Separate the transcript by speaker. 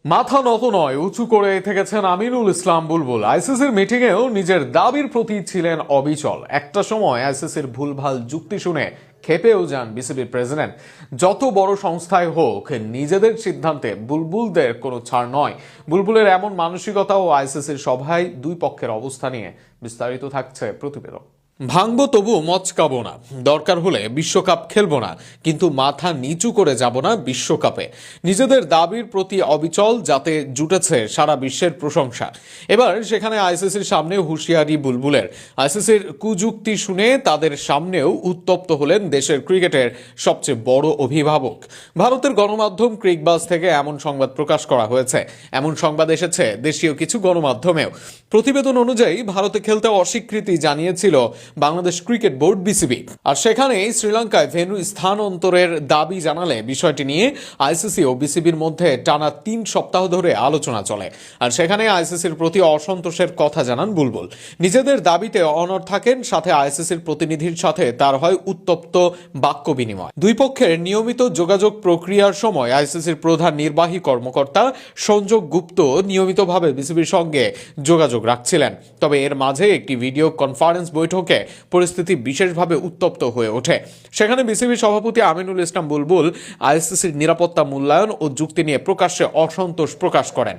Speaker 1: মাথা নত নয়, উঁচু করে থেকেছেন আমিনুল ইসলাম বুলবুল। আইসিসির মিটিংয়েও নিজের দাবির প্রতি ছিলেন অবিচল। একটা সময় আইসিসির ভুলভাল যুক্তি শুনে খেপেও যান বিসিবির প্রেসিডেন্ট। যত বড় সংস্থায় হোক, নিজেদের সিদ্ধান্তে বুলবুলদের কোনো ছাড় নয়। বুলবুলের এমন মানসিকতা ও আইসিসির সভায় দুই পক্ষের অবস্থা নিয়ে বিস্তারিত থাকছে প্রতিবেদন। ভাঙবো তবু মচকাবো না, দরকার হলে বিশ্বকাপ খেলবো না, কিন্তু মাথা নিচু করে যাব না বিশ্বকাপে। নিজেদের দাবির প্রতি অবিচল, যাতে জুটেছে সারা বিশ্বের প্রশংসা। এবার সেখানে আইসিসির সামনে হুঁশিয়ারি বুলবুলের। আইসিসির কুযুক্তি শুনে তাদের সামনেও উত্তপ্ত হলেন দেশের ক্রিকেটের সবচেয়ে বড় অভিভাবক। ভারতের গণমাধ্যম ক্রিকবাজ থেকে এমন সংবাদ প্রকাশ করা হয়েছে। এমন সংবাদ এসেছে দেশীয় কিছু গণমাধ্যমেও। প্রতিবেদন অনুযায়ী ভারতে খেলতে অস্বীকৃতি জানিয়েছিল বাংলাদেশ ক্রিকেট বোর্ড বিসিবি। আর সেখানে শ্রীলঙ্কায় ভেন্যু স্থানান্তরের দাবি জানালে বিষয়টি নিয়ে আইসিসি ও বিসিবির মধ্যে টানা 3 সপ্তাহ ধরে আলোচনা চলে। আর সেখানে আইসিসির প্রতি অসন্তোষের কথা জানান বুলবুল। নিজেদের দাবিতে অনড় থাকেন, সাথে আইসিসির প্রতিনিধির সাথে তার হয় উত্তপ্ত বাক্য বিনিময়। দুই পক্ষের নিয়মিত যোগাযোগ প্রক্রিয়ার সময় আইসিসির প্রধান নির্বাহী কর্মকর্তা সঞ্জোগ গুপ্ত নিয়মিতভাবে বিসিবির সঙ্গে যোগাযোগ রাখছিলেন। তবে এর মাঝে একটি ভিডিও কনফারেন্স বৈঠকে পরিস্থিতি বিশেষভাবে উত্তপ্ত হয়ে ওঠে। সেখানে বিসিবি সভাপতি আমিনুল ইসলাম বুলবুল আইসিসির নিরাপত্তা মূল্যায়ন ও যুক্তি নিয়ে প্রকাশ্যে অসন্তোষ প্রকাশ করেন।